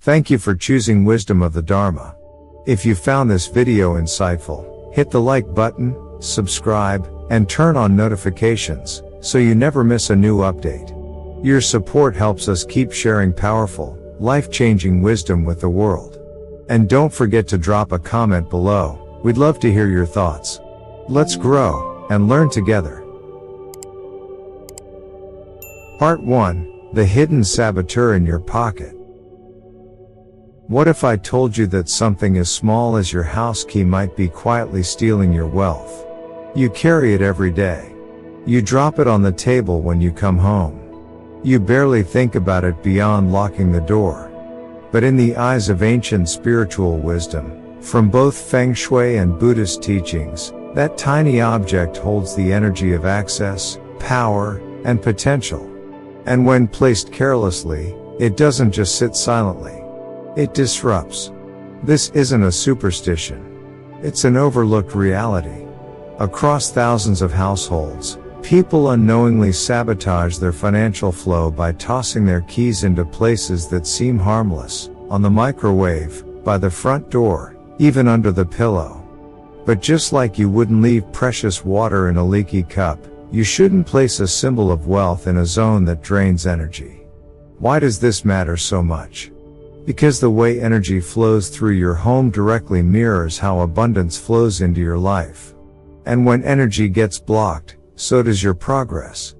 Thank you for choosing Wisdom of the Dharma. If you found this video insightful, hit the like button, subscribe, and turn on notifications, so you never miss a new update. Your support helps us keep sharing powerful, life-changing wisdom with the world. And don't forget to drop a comment below. We'd love to hear your thoughts. Let's grow and learn together. Part 1. The Hidden Saboteur in Your Pocket. What if I told you that something as small as your house key might be quietly stealing your wealth? You carry it every day. You drop it on the table when you come home. You barely think about it beyond locking the door. But in the eyes of ancient spiritual wisdom, from both Feng Shui and Buddhist teachings, that tiny object holds the energy of access, power, and potential. And when placed carelessly, it doesn't just sit silently. It disrupts. This isn't a superstition. It's an overlooked reality. Across thousands of households, people unknowingly sabotage their financial flow by tossing their keys into places that seem harmless, on the microwave, by the front door, even under the pillow. But just like you wouldn't leave precious water in a leaky cup, you shouldn't place a symbol of wealth in a zone that drains energy. Why does this matter so much? Because the way energy flows through your home directly mirrors how abundance flows into your life. And when energy gets blocked, so does your progress.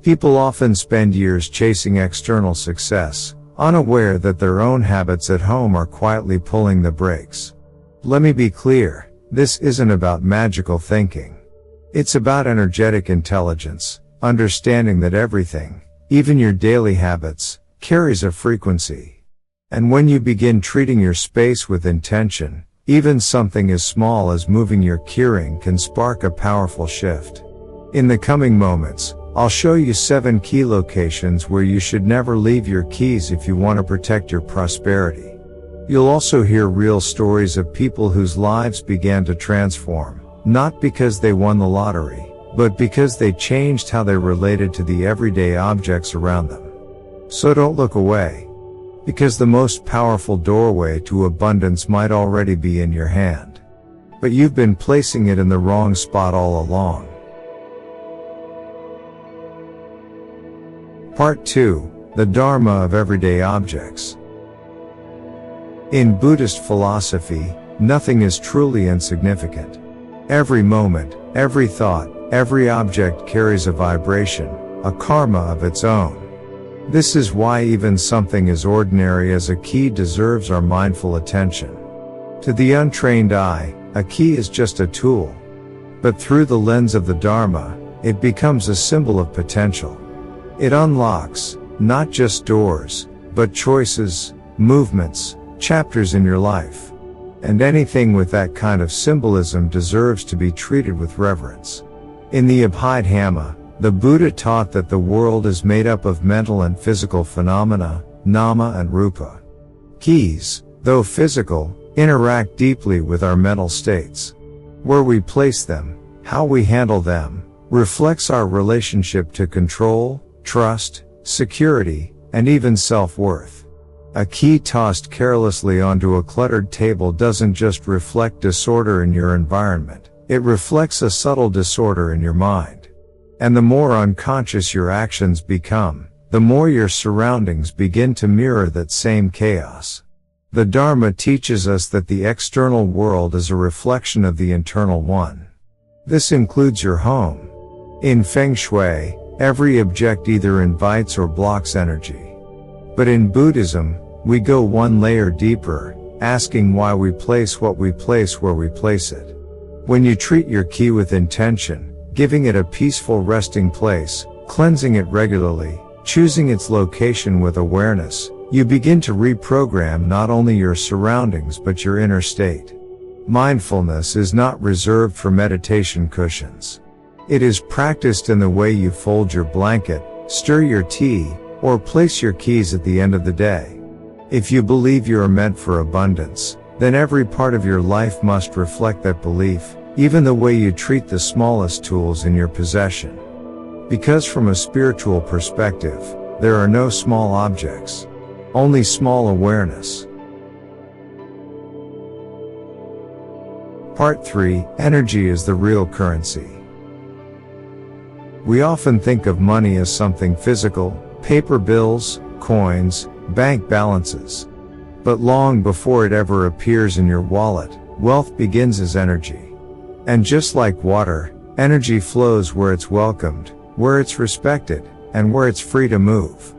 People often spend years chasing external success, unaware that their own habits at home are quietly pulling the brakes. Let me be clear, this isn't about magical thinking. It's about energetic intelligence, understanding that everything, even your daily habits, carries a frequency. And when you begin treating your space with intention, even something as small as moving your keyring can spark a powerful shift. In the coming moments, I'll show you 7 key locations where you should never leave your keys if you want to protect your prosperity. You'll also hear real stories of people whose lives began to transform, not because they won the lottery, but because they changed how they related to the everyday objects around them. So don't look away. Because the most powerful doorway to abundance might already be in your hand. But you've been placing it in the wrong spot all along. Part 2. The Dharma of Everyday Objects. In Buddhist philosophy, nothing is truly insignificant. Every moment, every thought, every object carries a vibration, a karma of its own. This is why even something as ordinary as a key deserves our mindful attention. To the untrained eye, a key is just a tool. But through the lens of the Dharma, it becomes a symbol of potential. It unlocks, not just doors, but choices, movements, chapters in your life. And anything with that kind of symbolism deserves to be treated with reverence. In the Abhidhamma, the Buddha taught that the world is made up of mental and physical phenomena, nama and rupa. Keys, though physical, interact deeply with our mental states. Where we place them, how we handle them, reflects our relationship to control, trust, security, and even self-worth. A key tossed carelessly onto a cluttered table doesn't just reflect disorder in your environment, it reflects a subtle disorder in your mind. And the more unconscious your actions become, the more your surroundings begin to mirror that same chaos. The Dharma teaches us that the external world is a reflection of the internal one. This includes your home. In Feng Shui, every object either invites or blocks energy. But in Buddhism, we go one layer deeper, asking why we place what we place where we place it. When you treat your key with intention, giving it a peaceful resting place, cleansing it regularly, choosing its location with awareness, you begin to reprogram not only your surroundings but your inner state. Mindfulness is not reserved for meditation cushions. It is practiced in the way you fold your blanket, stir your tea, or place your keys at the end of the day. If you believe you are meant for abundance, then every part of your life must reflect that belief, even the way you treat the smallest tools in your possession. Because from a spiritual perspective, there are no small objects. only small awareness. Part 3. Energy is the real currency. We often think of money as something physical, paper bills, coins, bank balances. But long before it ever appears in your wallet, wealth begins as energy. And just like water, energy flows where it's welcomed, where it's respected, and where it's free to move.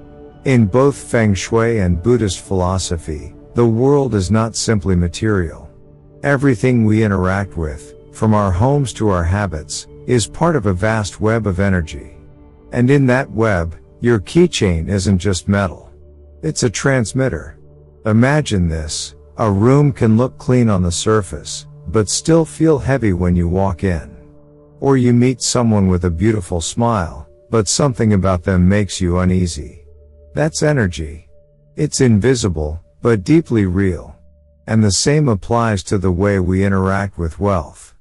In both Feng Shui and Buddhist philosophy, the world is not simply material. Everything we interact with, from our homes to our habits, is part of a vast web of energy. And in that web, your keychain isn't just metal. It's a transmitter. Imagine this: a room can look clean on the surface, but still feel heavy when you walk in. Or you meet someone with a beautiful smile, but something about them makes you uneasy. That's energy. It's invisible, but deeply real. And the same applies to the way we interact with wealth.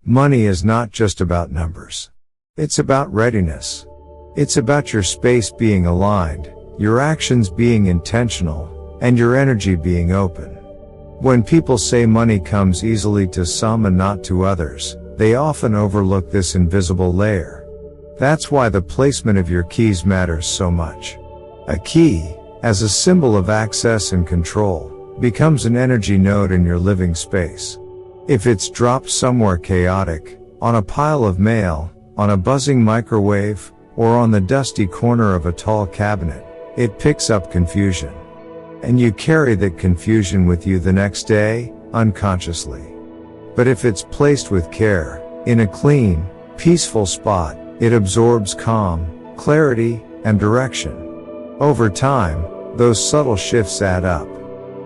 Money is not just about numbers. It's about readiness. It's about your space being aligned, your actions being intentional, and your energy being open. When people say money comes easily to some and not to others, they often overlook this invisible layer. That's why the placement of your keys matters so much. A key, as a symbol of access and control, becomes an energy node in your living space. If it's dropped somewhere chaotic, on a pile of mail, on a buzzing microwave, or on the dusty corner of a tall cabinet, it picks up confusion. And you carry that confusion with you the next day, unconsciously. But if it's placed with care, in a clean, peaceful spot, it absorbs calm, clarity, and direction. Over time, those subtle shifts add up.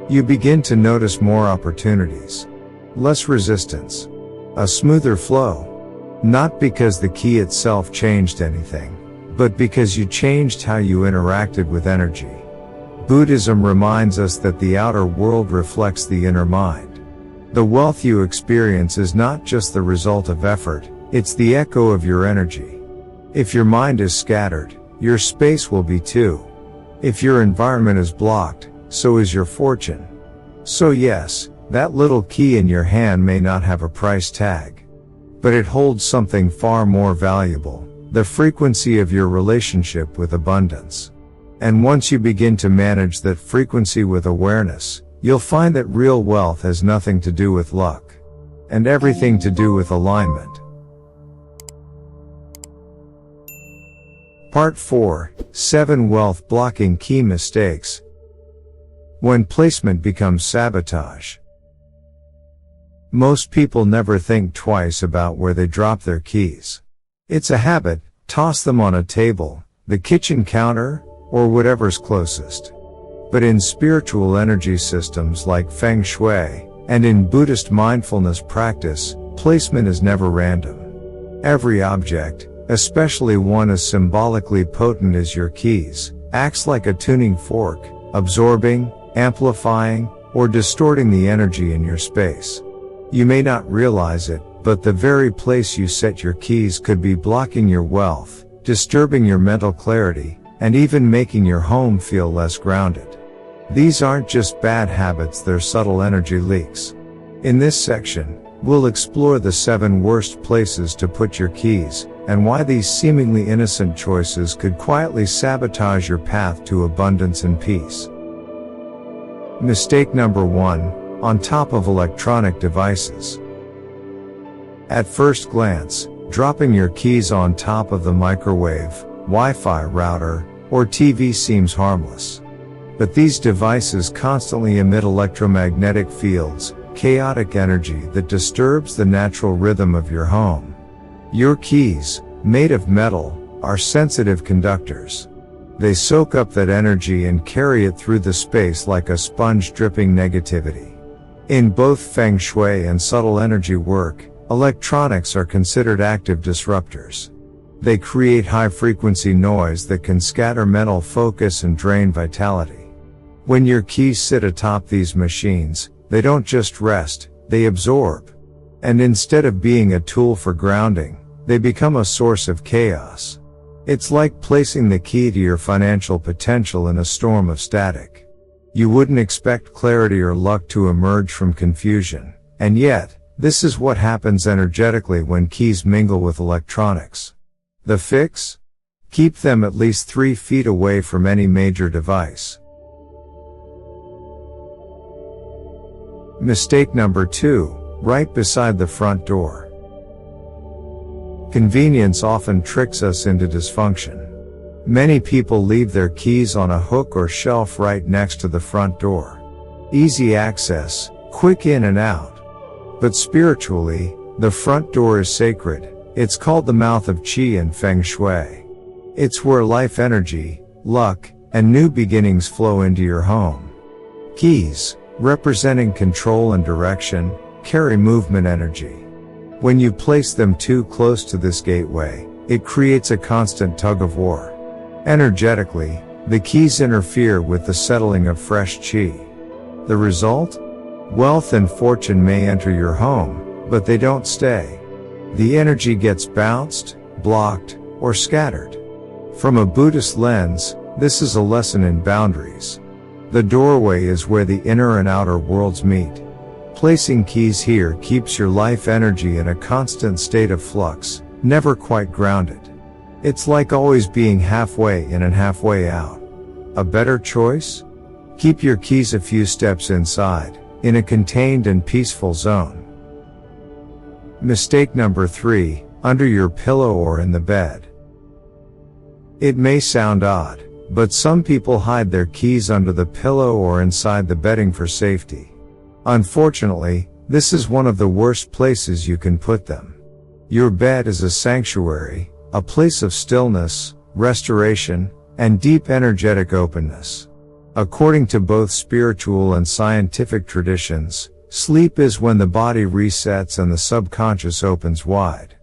You begin to notice more opportunities. Less resistance. A smoother flow. Not because the key itself changed anything, but because you changed how you interacted with energy. Buddhism reminds us that the outer world reflects the inner mind. The wealth you experience is not just the result of effort, it's the echo of your energy. If your mind is scattered, your space will be too. If your environment is blocked, so is your fortune. So yes, that little key in your hand may not have a price tag. But it holds something far more valuable, the frequency of your relationship with abundance. And once you begin to manage that frequency with awareness, you'll find that real wealth has nothing to do with luck, and everything to do with alignment. Part 4. 7 Wealth Blocking Key Mistakes. When placement becomes sabotage. Most people never think twice about where they drop their keys. It's a habit: toss them on a table, the kitchen counter, or whatever's closest. But in spiritual energy systems like Feng Shui, and in Buddhist mindfulness practice, placement is never random. Every object, especially one as symbolically potent as your keys, acts like a tuning fork, absorbing, amplifying, or distorting the energy in your space. You may not realize it, but the very place you set your keys could be blocking your wealth, disturbing your mental clarity, and even making your home feel less grounded. These aren't just bad habits, they're subtle energy leaks. In this section, we'll explore the 7 worst places to put your keys, and why these seemingly innocent choices could quietly sabotage your path to abundance and peace. Mistake number 1. On top of electronic devices. At first glance, dropping your keys on top of the microwave, Wi-Fi router, or TV seems harmless. But these devices constantly emit electromagnetic fields, chaotic energy that disturbs the natural rhythm of your home. Your keys, made of metal, are sensitive conductors. They soak up that energy and carry it through the space like a sponge dripping negativity. In both Feng Shui and subtle energy work, electronics are considered active disruptors. They create high-frequency noise that can scatter mental focus and drain vitality. When your keys sit atop these machines, they don't just rest, they absorb. And instead of being a tool for grounding, they become a source of chaos. It's like placing the key to your financial potential in a storm of static. You wouldn't expect clarity or luck to emerge from confusion, and yet, this is what happens energetically when keys mingle with electronics. The fix? Keep them at least 3 feet away from any major device. Mistake number 2, right beside the front door. Convenience often tricks us into dysfunction. Many people leave their keys on a hook or shelf right next to the front door. Easy access, quick in and out. But spiritually, the front door is sacred. It's called the mouth of Qi in Feng Shui. It's where life energy, luck, and new beginnings flow into your home. Keys, representing control and direction, carry movement energy. When you place them too close to this gateway, it creates a constant tug of war. Energetically, the keys interfere with the settling of fresh Qi. The result? Wealth and fortune may enter your home, but they don't stay. The energy gets bounced, blocked, or scattered. From a Buddhist lens, this is a lesson in boundaries. The doorway is where the inner and outer worlds meet. Placing keys here keeps your life energy in a constant state of flux, never quite grounded. It's like always being halfway in and halfway out. A better choice? Keep your keys a few steps inside, in a contained and peaceful zone. Mistake number 3, under your pillow or in the bed. It may sound odd, but some people hide their keys under the pillow or inside the bedding for safety. Unfortunately, this is one of the worst places you can put them. Your bed is a sanctuary, a place of stillness, restoration, and deep energetic openness. According to both spiritual and scientific traditions, sleep is when the body resets and the subconscious opens wide.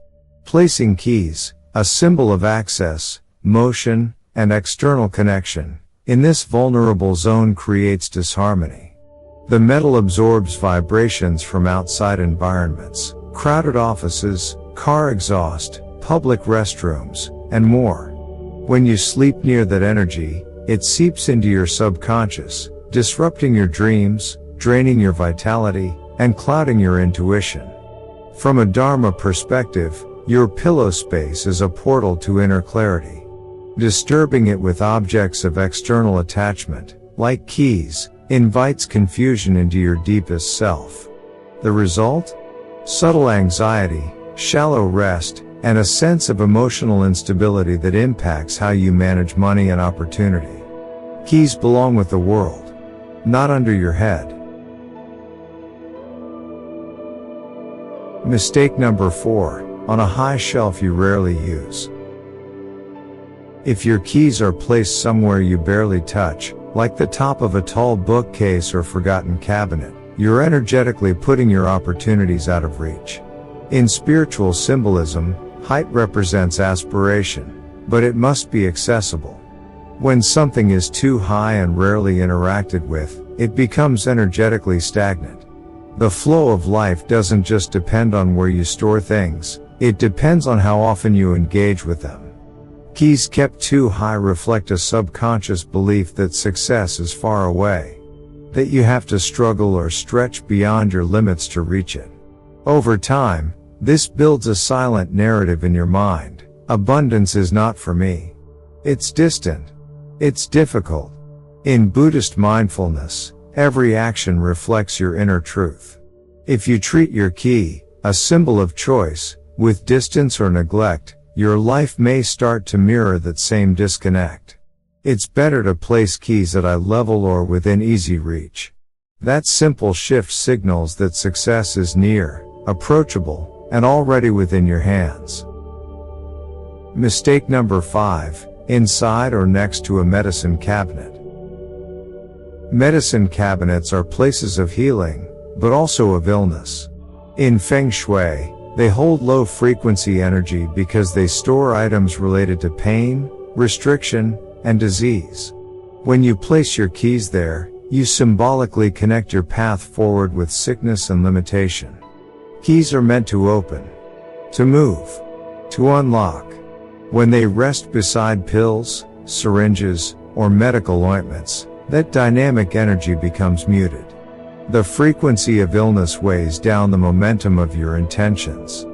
Placing keys, a symbol of access, motion, and external connection, in this vulnerable zone creates disharmony. The metal absorbs vibrations from outside environments, crowded offices, car exhaust, public restrooms, and more. When you sleep near that energy, it seeps into your subconscious, disrupting your dreams, draining your vitality, and clouding your intuition. From a Dharma perspective, your pillow space is a portal to inner clarity. Disturbing it with objects of external attachment, like keys, invites confusion into your deepest self. The result? Subtle anxiety, shallow rest, and a sense of emotional instability that impacts how you manage money and opportunity. Keys belong with the world, not under your head. Mistake number 4, on a high shelf you rarely use. If your keys are placed somewhere you barely touch, like the top of a tall bookcase or forgotten cabinet, you're energetically putting your opportunities out of reach. In spiritual symbolism, height represents aspiration, but it must be accessible. When something is too high and rarely interacted with, it becomes energetically stagnant. The flow of life doesn't just depend on where you store things, it depends on how often you engage with them. Keys kept too high reflect a subconscious belief that success is far away, that you have to struggle or stretch beyond your limits to reach it. Over time, this builds a silent narrative in your mind. Abundance is not for me. It's distant. It's difficult. In Buddhist mindfulness, every action reflects your inner truth. If you treat your key, a symbol of choice, with distance or neglect, your life may start to mirror that same disconnect. It's better to place keys at eye level or within easy reach. That simple shift signals that success is near, approachable, and already within your hands. Mistake number 5, inside or next to a medicine cabinet. Medicine cabinets are places of healing, but also of illness. In Feng Shui, they hold low-frequency energy because they store items related to pain, restriction, and disease. When you place your keys there, you symbolically connect your path forward with sickness and limitation. Keys are meant to open, to move, to unlock. When they rest beside pills, syringes, or medical ointments, that dynamic energy becomes muted. The frequency of illness weighs down the momentum of your intentions.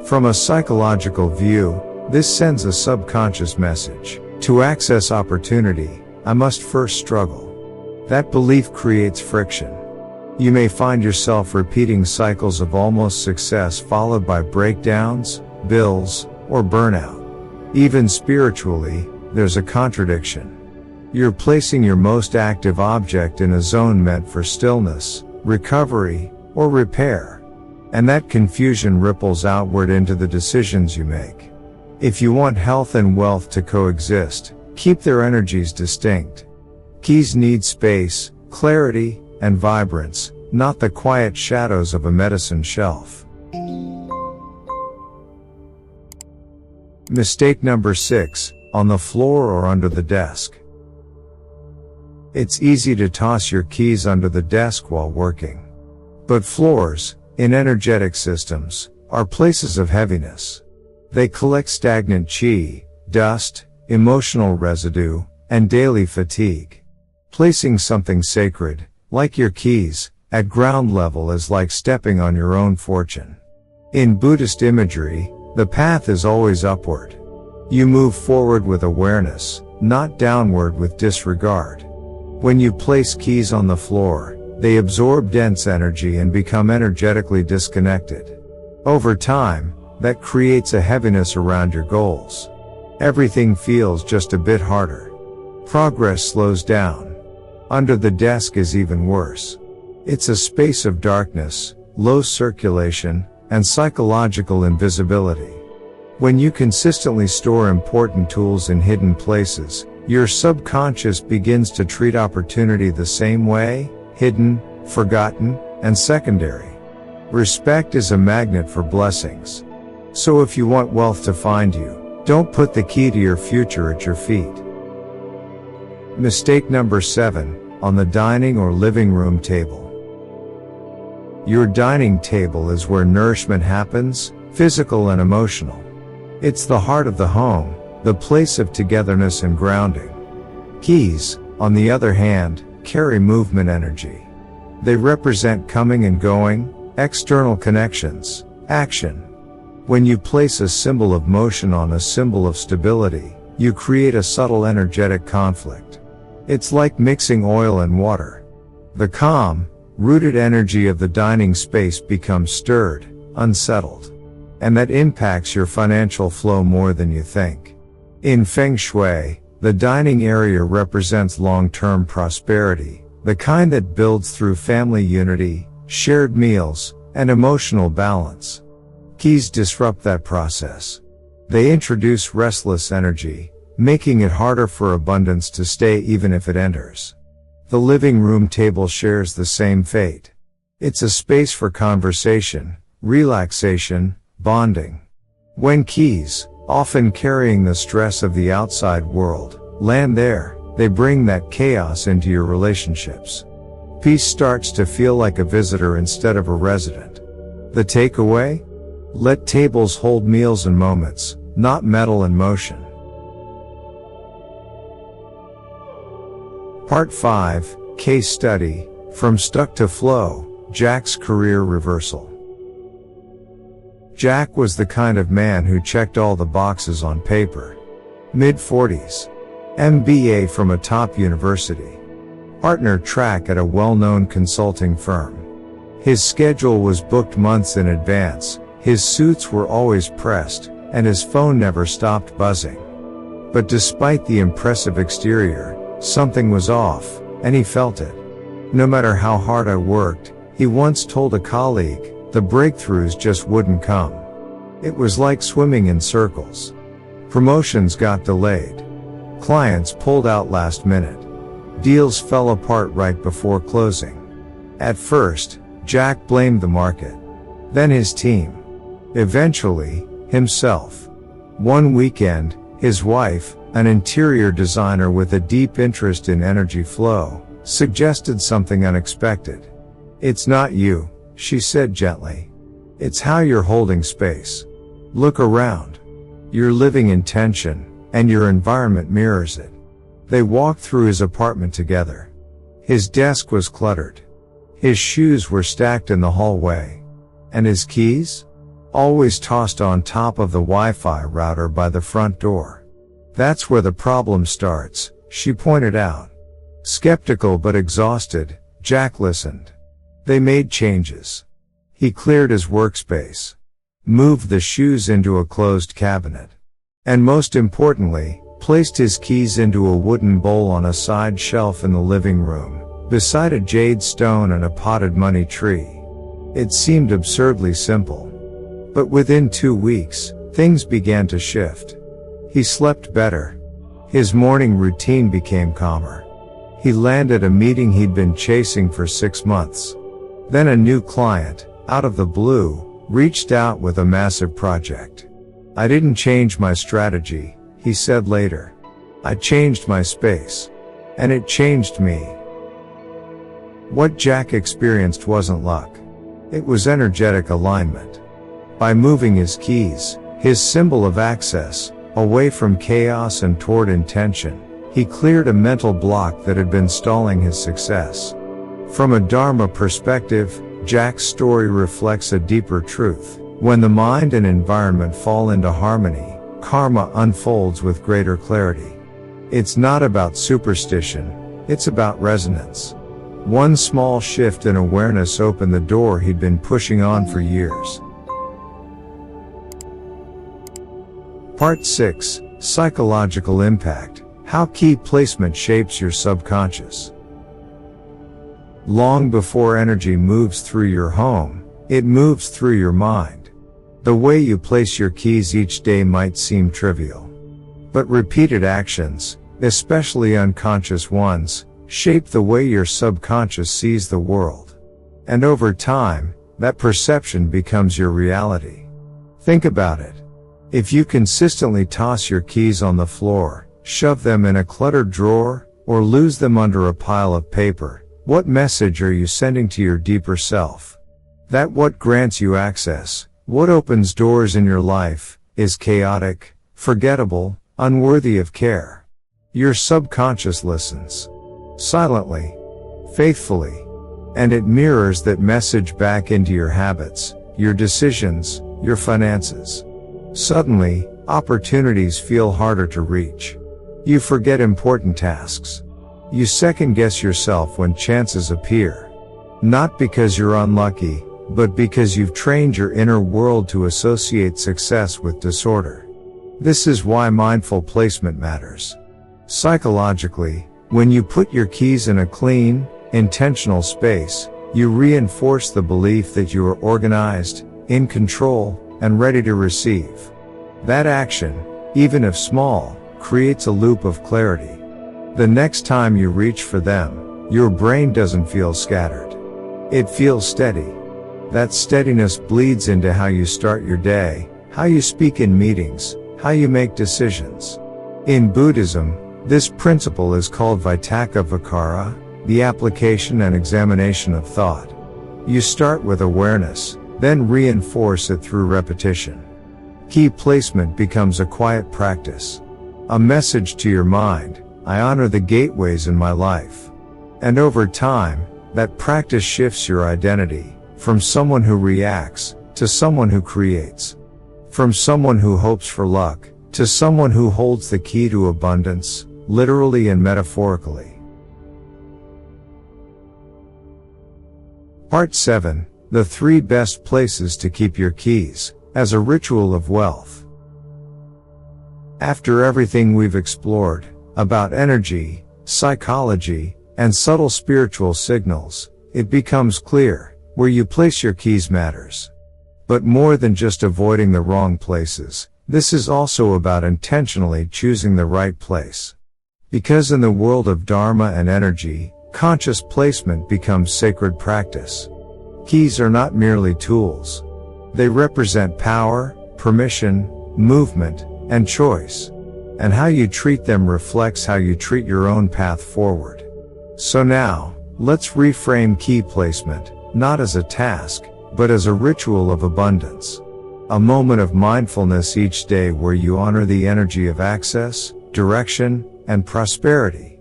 From a psychological view, this sends a subconscious message. To access opportunity, I must first struggle. That belief creates friction. You may find yourself repeating cycles of almost success followed by breakdowns, bills, or burnout. Even spiritually, there's a contradiction. You're placing your most active object in a zone meant for stillness, recovery, or repair. And that confusion ripples outward into the decisions you make. If you want health and wealth to coexist, keep their energies distinct. Keys need space, clarity, and vibrance, not the quiet shadows of a medicine shelf. Mistake number 6, on the floor or under the desk. It's easy to toss your keys under the desk while working. But floors, in energetic systems, are places of heaviness. They collect stagnant chi, dust, emotional residue, and daily fatigue. Placing something sacred, like your keys, at ground level is like stepping on your own fortune. In Buddhist imagery, the path is always upward. You move forward with awareness, not downward with disregard. When you place keys on the floor, they absorb dense energy and become energetically disconnected. Over time, that creates a heaviness around your goals. Everything feels just a bit harder. Progress slows down. Under the desk is even worse. It's a space of darkness, low circulation, and psychological invisibility. When you consistently store important tools in hidden places, your subconscious begins to treat opportunity the same way: hidden, forgotten, and secondary. Respect is a magnet for blessings. So if you want wealth to find you, don't put the key to your future at your feet. Mistake number 7, on the dining or living room table. Your dining table is where nourishment happens, physical and emotional. It's the heart of the home, the place of togetherness and grounding. Keys, on the other hand, carry movement energy. They represent coming and going, external connections, action. When you place a symbol of motion on a symbol of stability, you create a subtle energetic conflict. It's like mixing oil and water. The calm, rooted energy of the dining space becomes stirred, unsettled. And that impacts your financial flow more than you think. In Feng Shui, the dining area represents long-term prosperity, the kind that builds through family unity, shared meals, and emotional balance. Keys disrupt that process. They introduce restless energy, making it harder for abundance to stay even if it enters. The living room table shares the same fate. It's a space for conversation, relaxation, bonding. When keys, often carrying the stress of the outside world, land there, they bring that chaos into your relationships. Peace starts to feel like a visitor instead of a resident. The takeaway? Let tables hold meals and moments, not metal and motion. Part 5, Case Study, From Stuck to Flow, Jack's Career Reversal. Jack was the kind of man who checked all the boxes on paper. Mid-40s. MBA from a top university. Partner track at a well-known consulting firm. His schedule was booked months in advance, his suits were always pressed, and his phone never stopped buzzing. But despite the impressive exterior, something was off, and he felt it. No matter how hard I worked, he once told a colleague, the breakthroughs just wouldn't come. It was like swimming in circles. Promotions got delayed. Clients pulled out last minute. Deals fell apart right before closing. At first, Jack blamed the market. Then his team. Eventually, himself. One weekend, his wife, an interior designer with a deep interest in energy flow, suggested something unexpected. "It's not you," she said gently. "It's how you're holding space. Look around. You're living in tension, and your environment mirrors it." They walked through his apartment together. His desk was cluttered. His shoes were stacked in the hallway. And his keys? Always tossed on top of the Wi-Fi router by the front door. That's where the problem starts, she pointed out. Skeptical but exhausted, Jack listened. They made changes. He cleared his workspace. Moved the shoes into a closed cabinet. And most importantly, placed his keys into a wooden bowl on a side shelf in the living room, beside a jade stone and a potted money tree. It seemed absurdly simple. But within 2 weeks, things began to shift. He slept better. His morning routine became calmer. He landed a meeting he'd been chasing for 6 months. Then a new client, out of the blue, reached out with a massive project. I didn't change my strategy, he said later. I changed my space. And it changed me. What Jack experienced wasn't luck. It was energetic alignment. By moving his keys, his symbol of access, away from chaos and toward intention, he cleared a mental block that had been stalling his success. From a Dharma perspective, Jack's story reflects a deeper truth. When the mind and environment fall into harmony, karma unfolds with greater clarity. It's not about superstition, it's about resonance. One small shift in awareness opened the door he'd been pushing on for years. Part 6. Psychological Impact. How Key Placement Shapes Your Subconscious. Long before energy moves through your home, it moves through your mind. The way you place your keys each day might seem trivial. But repeated actions, especially unconscious ones, shape the way your subconscious sees the world. And over time, that perception becomes your reality. Think about it. If you consistently toss your keys on the floor, shove them in a cluttered drawer, or lose them under a pile of paper, what message are you sending to your deeper self? That what grants you access, what opens doors in your life, is chaotic, forgettable, unworthy of care. Your subconscious listens. Silently. Faithfully. And it mirrors that message back into your habits, your decisions, your finances. Suddenly, opportunities feel harder to reach. You forget important tasks. You second-guess yourself when chances appear. Not because you're unlucky, but because you've trained your inner world to associate success with disorder. This is why mindful placement matters. Psychologically, when you put your keys in a clean, intentional space, you reinforce the belief that you are organized, in control, and ready to receive. That action, even if small, creates a loop of clarity. The next time you reach for them, your brain doesn't feel scattered. It feels steady. That steadiness bleeds into how you start your day, how you speak in meetings, how you make decisions. In Buddhism, this principle is called Vitaka Vichara, the application and examination of thought. You start with awareness, then reinforce it through repetition. Key placement becomes a quiet practice. A message to your mind, I honor the gateways in my life. And over time, that practice shifts your identity, from someone who reacts, to someone who creates. From someone who hopes for luck, to someone who holds the key to abundance, literally and metaphorically. Part 7. The 3 best places to keep your keys, as a ritual of wealth. After everything we've explored, about energy, psychology, and subtle spiritual signals, it becomes clear, where you place your keys matters. But more than just avoiding the wrong places, this is also about intentionally choosing the right place. Because in the world of Dharma and energy, conscious placement becomes sacred practice. Keys are not merely tools. They represent power, permission, movement, and choice. And how you treat them reflects how you treat your own path forward. So now, let's reframe key placement, not as a task, but as a ritual of abundance. A moment of mindfulness each day where you honor the energy of access, direction, and prosperity.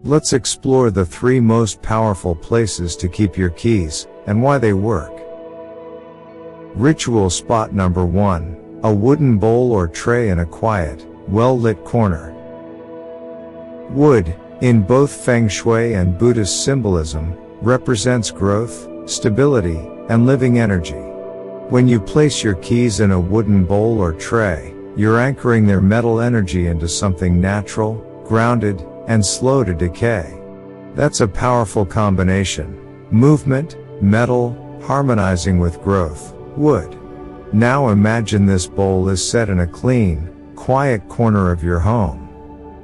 Let's explore the 3 most powerful places to keep your keys, and why they work. Ritual spot number 1, a wooden bowl or tray in a quiet, well-lit corner. Wood, in both Feng Shui and Buddhist symbolism, represents growth, stability, and living energy. When you place your keys in a wooden bowl or tray, you're anchoring their metal energy into something natural, grounded, and slow to decay. That's a powerful combination. Movement, metal, harmonizing with growth, wood. Now imagine this bowl is set in a clean, quiet corner of your home.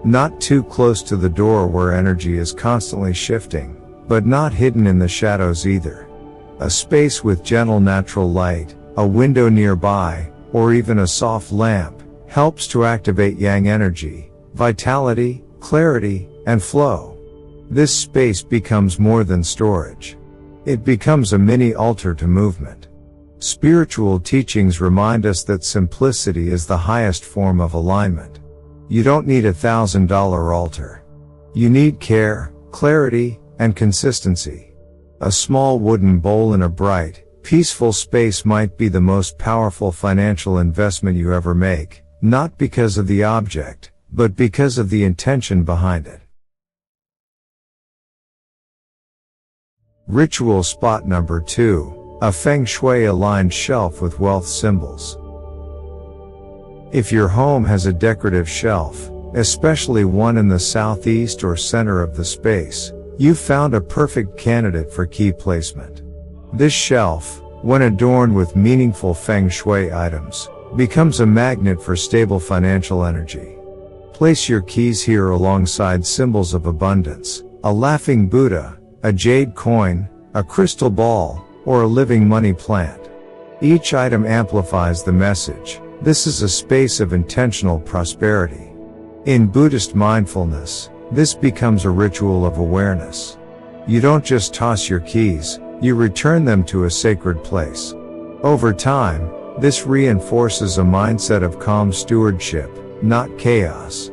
Not too close to the door where energy is constantly shifting, but not hidden in the shadows either. A space with gentle natural light, a window nearby, or even a soft lamp, helps to activate yang energy, vitality, clarity, and flow. This space becomes more than storage. It becomes a mini altar to movement. Spiritual teachings remind us that simplicity is the highest form of alignment. You don't need $1,000 altar. You need care, clarity, and consistency. A small wooden bowl in a bright, peaceful space might be the most powerful financial investment you ever make, not because of the object, but because of the intention behind it. Ritual spot number 2, a Feng Shui aligned shelf with wealth symbols. If your home has a decorative shelf, especially one in the southeast or center of the space, you've found a perfect candidate for key placement. This shelf, when adorned with meaningful Feng Shui items, becomes a magnet for stable financial energy. Place your keys here alongside symbols of abundance, a laughing Buddha, a jade coin, a crystal ball, or a living money plant. Each item amplifies the message. This is a space of intentional prosperity. In Buddhist mindfulness, this becomes a ritual of awareness. You don't just toss your keys, you return them to a sacred place. Over time, this reinforces a mindset of calm stewardship, not chaos.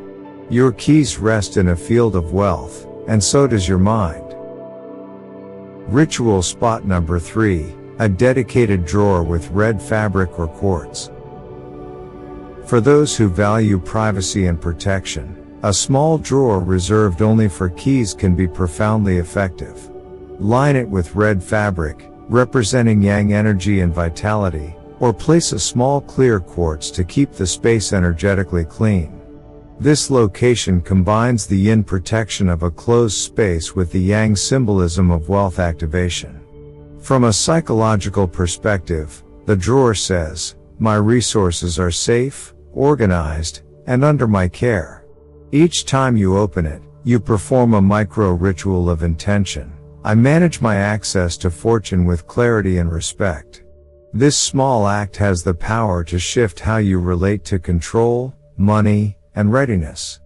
Your keys rest in a field of wealth, and so does your mind. Ritual spot number 3, a dedicated drawer with red fabric or quartz. For those who value privacy and protection, a small drawer reserved only for keys can be profoundly effective. Line it with red fabric, representing yang energy and vitality, or place a small clear quartz to keep the space energetically clean. This location combines the yin protection of a closed space with the yang symbolism of wealth activation. From a psychological perspective, the drawer says, "My resources are safe, organized, and under my care." Each time you open it, you perform a micro ritual of intention. I manage my access to fortune with clarity and respect. This small act has the power to shift how you relate to control, money, and readiness.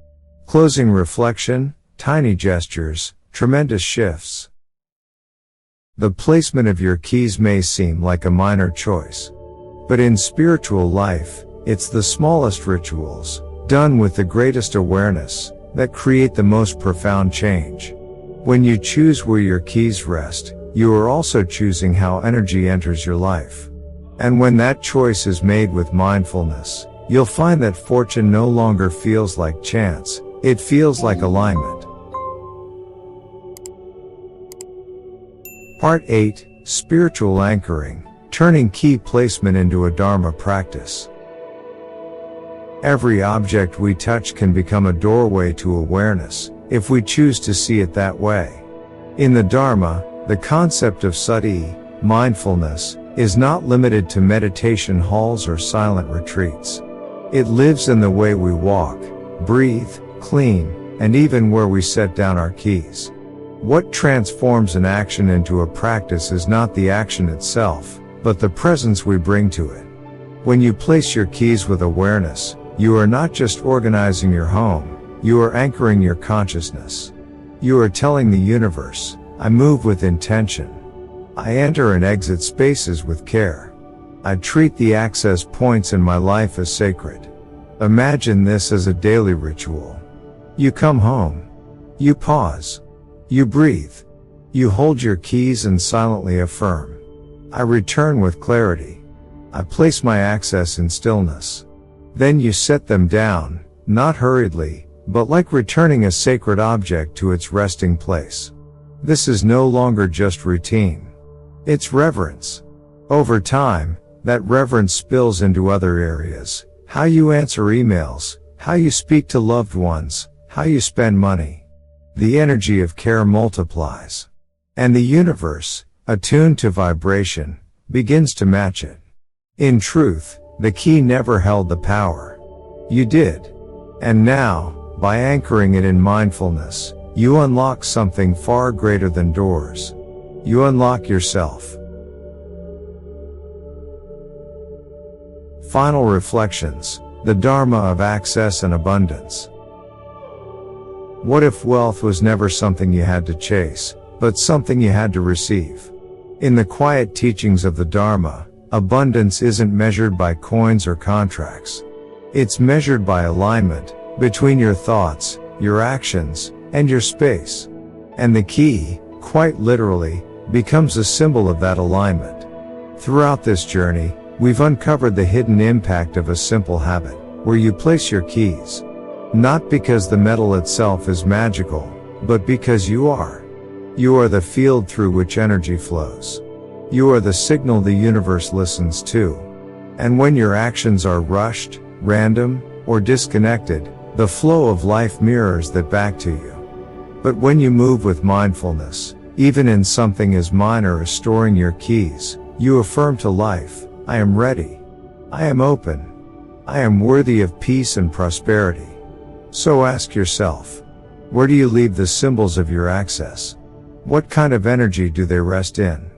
Closing reflection, tiny gestures, tremendous shifts. The placement of your keys may seem like a minor choice. But in spiritual life, it's the smallest rituals, done with the greatest awareness, that create the most profound change. When you choose where your keys rest, you are also choosing how energy enters your life. And when that choice is made with mindfulness, you'll find that fortune no longer feels like chance, it feels like alignment. Part 8, Spiritual Anchoring, turning key placement into a Dharma practice. Every object we touch can become a doorway to awareness, if we choose to see it that way. In the Dharma, the concept of sati, mindfulness, is not limited to meditation halls or silent retreats. It lives in the way we walk, breathe, clean, and even where we set down our keys. What transforms an action into a practice is not the action itself, but the presence we bring to it. When you place your keys with awareness, you are not just organizing your home, you are anchoring your consciousness. You are telling the universe, I move with intention. I enter and exit spaces with care. I treat the access points in my life as sacred. Imagine this as a daily ritual. You come home. You pause. You breathe. You hold your keys and silently affirm. I return with clarity. I place my access in stillness. Then you set them down, not hurriedly, but like returning a sacred object to its resting place. This is no longer just routine. It's reverence. Over time, that reverence spills into other areas. How you answer emails, how you speak to loved ones, how you spend money. The energy of care multiplies. And the universe, attuned to vibration, begins to match it. In truth, the key never held the power. You did. And now, by anchoring it in mindfulness, you unlock something far greater than doors. You unlock yourself. Final reflections, the Dharma of access and abundance. What if wealth was never something you had to chase, but something you had to receive? In the quiet teachings of the Dharma, abundance isn't measured by coins or contracts. It's measured by alignment between your thoughts, your actions, and your space. And the key, quite literally, becomes a symbol of that alignment. Throughout this journey, we've uncovered the hidden impact of a simple habit, where you place your keys. Not because the metal itself is magical, but because you are. You are the field through which energy flows. You are the signal the universe listens to. And when your actions are rushed, random, or disconnected, the flow of life mirrors that back to you. But when you move with mindfulness, even in something as minor as storing your keys, you affirm to life, I am ready. I am open. I am worthy of peace and prosperity. So ask yourself, where do you leave the symbols of your access? What kind of energy do they rest in?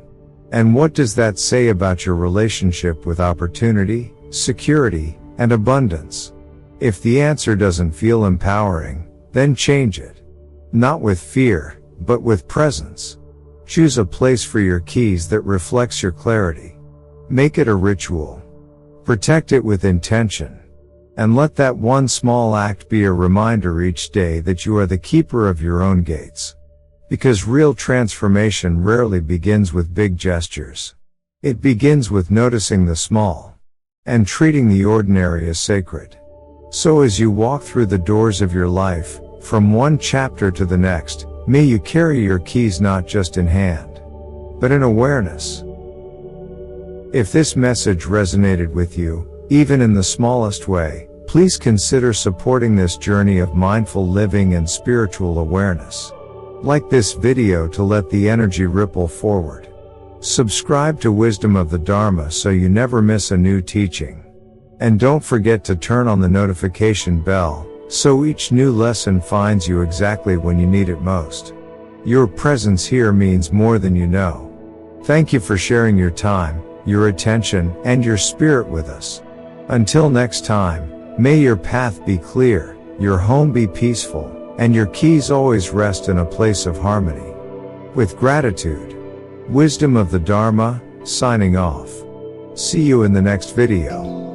And what does that say about your relationship with opportunity, security, and abundance? If the answer doesn't feel empowering, then change it. Not with fear, but with presence. Choose a place for your keys that reflects your clarity. Make it a ritual. Protect it with intention. And let that one small act be a reminder each day that you are the keeper of your own gates. Because real transformation rarely begins with big gestures. It begins with noticing the small and treating the ordinary as sacred. So as you walk through the doors of your life, from one chapter to the next, may you carry your keys not just in hand, but in awareness. If this message resonated with you, even in the smallest way, please consider supporting this journey of mindful living and spiritual awareness. Like this video to let the energy ripple forward. Subscribe to Wisdom of the Dharma so you never miss a new teaching. And don't forget to turn on the notification bell, so each new lesson finds you exactly when you need it most. Your presence here means more than you know. Thank you for sharing your time, your attention, and your spirit with us. Until next time, may your path be clear, your home be peaceful, and your keys always rest in a place of harmony. With gratitude, Wisdom of the Dharma, signing off. See you in the next video.